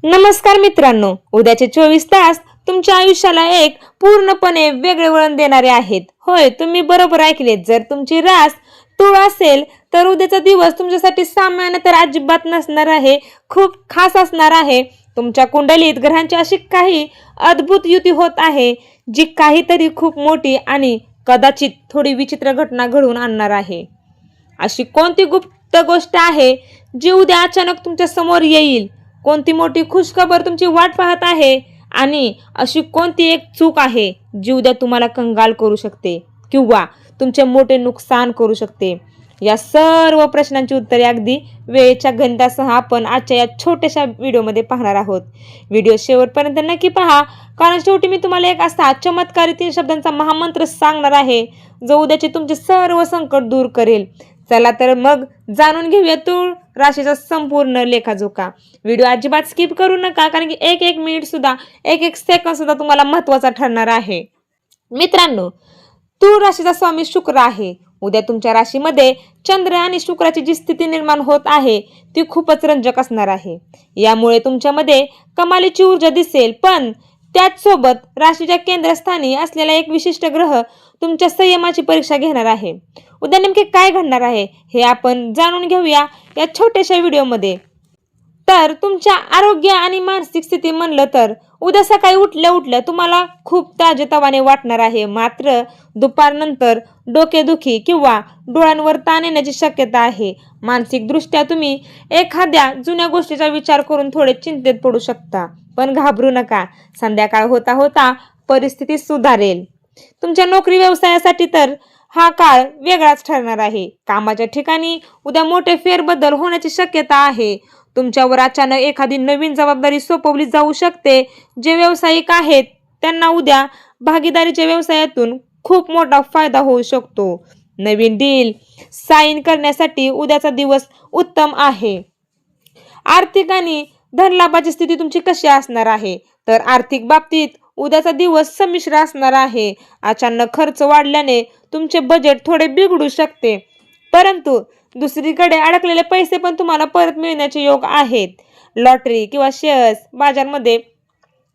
नमस्कार मित्रांनो, उद्याचे 24 तास तुमच्या आयुष्याला एक पूर्णपणे वेगळे वळण देणारे आहेत. होय, तुम्ही बरोबर ऐकले. जर तुमची रास तूळ असेल तर उद्याचा दिवस तुमच्यासाठी सामान्य तर अजिबात नसणार आहे, खूप खास असणार आहे. तुमच्या कुंडलीत ग्रहांची अशी काही अद्भुत युती होत आहे जी काहीतरी खूप मोठी आणि कदाचित थोडी विचित्र घटना घडवून आणणार आहे. अशी कोणती गुप्त गोष्ट आहे जी उद्या अचानक तुमच्या समोर येईल? कोणती मोठी खुशखबर तुमची वाट पाहत आहे? आणि अशी कोणती एक चूक आहे जी उद्या तुम्हाला कंगाल करू शकते किंवा तुमचे मोठे नुकसान करू शकते? या सर्व प्रश्नांची उत्तरे अगदी वेळेच्या गणितासह आपण आजच्या या छोट्याशा व्हिडिओमध्ये पाहणार आहोत. व्हिडिओ शेवटपर्यंत नक्की पहा, कारण शेवटी मी तुम्हाला एक असा चमत्कारी 3 शब्दांचा महामंत्र सांगणार आहे जो उद्याचे तुमचे सर्व संकट दूर करेल. चला तर मग जाणून घेऊया तूळ राशीचा संपूर्ण लेखाजोखा. व्हिडिओ अजिबात स्किप करू नका, कारण की एक एक मिनिट सुद्धा, एक एक सेकंद सुद्धा तुम्हाला महत्त्वाचा ठरणार आहे. मित्रांनो, तूळ राशीचा स्वामी शुक्र आहे. उद्या तुमच्या राशीमध्ये चंद्र आणि शुक्राची जी स्थिती निर्माण होत आहे ती खूपच रंजक असणार आहे. यामुळे तुमच्यामध्ये कमालीची ऊर्जा दिसेल, पण त्याचसोबत राशीच्या केंद्रस्थानी असलेला एक विशिष्ट ग्रह तुमच्या संयमाची परीक्षा घेणार आहे. उद्या नेमके काय घडणार आहे हे आपण जाणून घेऊया या छोट्याशा व्हिडिओमध्ये. तर तुमच्या आरोग्य आणि मानसिक स्थिती म्हणलं तर उद्या सकाळी उठल्या तुम्हाला खूप ताजेतवाने वाटणार आहे, मात्र दुपारनंतर डोकेदुखी किंवा डोळ्यांवर ताण येण्याची शक्यता आहे. मानसिक दृष्ट्या तुम्ही एखाद्या जुन्या गोष्टीचा विचार करून थोडे चिंतेत पडू शकता, पण घाबरू नका. संध्याकाळ होता होता परिस्थिती सुधारेल. तुमच्या नोकरी व्यवसायासाठी तर हा काळ वेगळाच ठरणार आहे. कामाच्या ठिकाणी उद्या मोठे फेरबदल होण्याची शक्यता आहे. तुमच्यावर अचानक एखादी नवीन जबाबदारी सोपवली जाऊ शकते. जे व्यावसायिक आहेत त्यांना उद्या भागीदारीच्या व्यवसायातून खूप मोठा फायदा होऊ शकतो. नवीन डील साईन करण्यासाठी उद्याचा दिवस उत्तम आहे. आर्थिक आणि धनलाभाची स्थिती तुमची कशी असणार आहे? तर आर्थिक बाबतीत उद्याचा दिवस संमिश्र असणार आहे. अचानक खर्च वाढल्याने तुमचे बजेट थोडे बिघडू शकते, परंतु दुसरीकडे अडकलेले पैसे पण तुम्हाला परत मिळण्याचे योग आहेत. लॉटरी किंवा शेअर्स बाजारामध्ये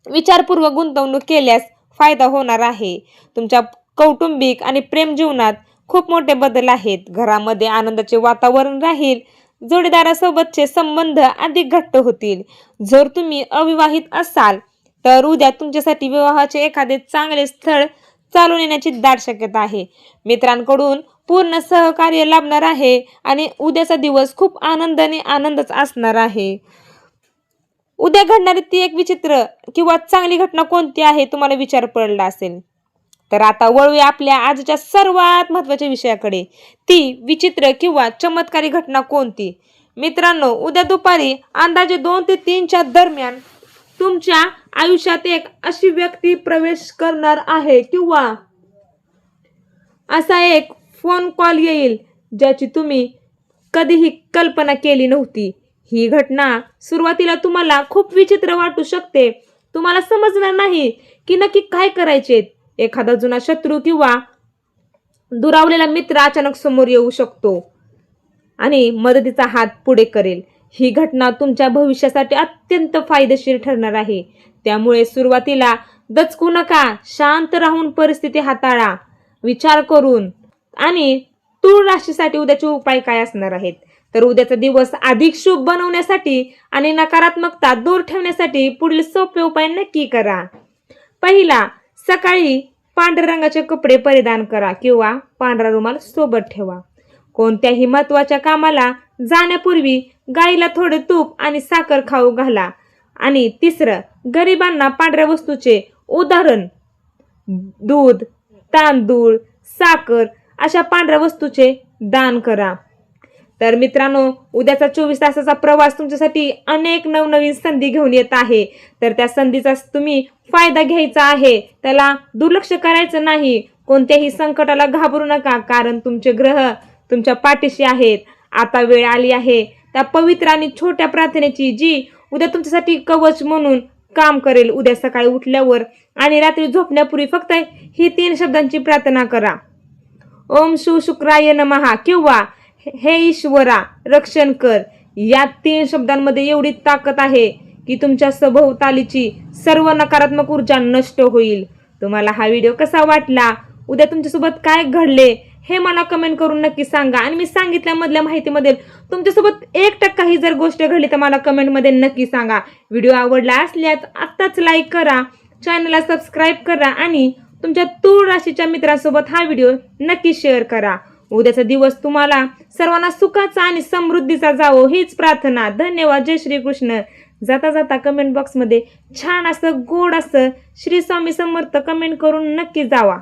विचारपूर्वक गुंतवणूक केल्यास फायदा होणार आहे. तुमच्या कौटुंबिक आणि प्रेम जीवनात खूप मोठे बदल आहेत. घरामध्ये आनंदाचे वातावरण राहील. जोडीदारासोबतचे संबंध अधिक घट्ट होतील. जर तुम्ही अविवाहित असाल तर उद्या तुमच्यासाठी विवाहाचे एखादे चांगले स्थळ चालून येण्याची दाट शक्यता आहे. मित्रांकडून पूर्ण सहकार्य लाभणार आहे आणि उद्याचा दिवस खूप आनंदच असणार आहे. उद्या घडणारी ती एक विचित्र किंवा चांगली घटना कोणती आहे तुम्हाला विचार पडला असेल. तर आता वळूया आपल्या आजच्या सर्वात महत्त्वाच्या विषयाकडे. ती विचित्र किंवा चमत्कारी घटना कोणती? मित्रांनो, उद्या दुपारी अंदाजे 2 ते 3च्या दरम्यान तुमच्या आयुष्यात एक अशी व्यक्ती प्रवेश करणार आहे किंवा असा एक फोन कॉल येईल ज्याची तुम्ही कधीही कल्पना केली नव्हती. ही घटना सुरुवातीला तुम्हाला खूप विचित्र वाटू शकते. तुम्हाला समजणार नाही की नक्की काय करायचे. एखादा जुना शत्रू किंवा दुरावलेला मित्र अचानक समोर येऊ शकतो आणि मदतीचा हात पुढे करेल. ही घटना तुमच्या भविष्यासाठी अत्यंत फायदेशीर ठरणार आहे. त्यामुळे सुरुवातीला दचकू नका. शांत राहून परिस्थिती हाताळा. विचार करून. आणि तूळ राशीसाठी उद्याचे उपाय काय असणार आहेत? तर उद्याचा दिवस अधिक शुभ बनवण्यासाठी आणि नकारात्मकता दूर ठेवण्यासाठी पुढील सोपे उपाय नक्की करा. पहिला, सकाळी पांढऱ्या रंगाचे कपडे परिधान करा किंवा पांढरा रुमाल सोबत ठेवा. कोणत्याही महत्त्वाच्या कामाला जाण्यापूर्वी गाईला थोडे तूप आणि साखर खाऊ घाला. आणि तिसरं, गरिबांना पांढऱ्या वस्तूचे उदाहरण दूध, तांदूळ, साखर अशा पांढऱ्या वस्तूचे दान करा. तर मित्रांनो, उद्याचा 24 तासाचा प्रवास तुमच्यासाठी अनेक नवनवीन संधी घेऊन येत आहे. तर त्या संधीचा तुम्ही फायदा घ्यायचा आहे. त्याला दुर्लक्ष करायचं नाही. कोणत्याही संकटाला घाबरू नका, कारण तुमचे ग्रह तुमच्या पाठीशी आहेत. आता वेळ आली आहे त्या पवित्र आणि छोट्या प्रार्थनेची, जी उद्या तुमच्यासाठी कवच म्हणून काम करेल. उद्या सकाळी उठल्यावर आणि रात्री झोपण्यापूर्वी फक्त ही 3 शब्दांची प्रार्थना करा. ओम शिव शुक्राय नमः किंवा हे ईश्वरा रक्षण कर. या 3 शब्दांमध्ये एवढी ताकद आहे की तुमच्या सभोवतालीची सर्व नकारात्मक ऊर्जा नष्ट होईल. तुम्हाला हा व्हिडिओ कसा वाटला, उद्या तुमच्यासोबत काय घडले हे मला कमेंट करून नक्की सांगा. आणि मी सांगितल्यामधल्या माहितीमध्ये तुमच्यासोबत 1% ही जर गोष्ट घडली तर मला कमेंटमध्ये नक्की सांगा. व्हिडिओ आवडला असल्यास आत्ताच लाईक करा, चॅनलला सबस्क्राईब करा आणि तुमच्या तूळ राशीच्या मित्रांसोबत हा व्हिडिओ नक्की शेअर करा. उद्याचा दिवस तुम्हाला सर्वांना सुखाचा आणि समृद्धीचा जावो हीच प्रार्थना. धन्यवाद. जय श्री कृष्ण. जाता जाता कमेंट बॉक्समध्ये छान असं गोड असं श्री स्वामी समर्थ कमेंट करून नक्की जावा.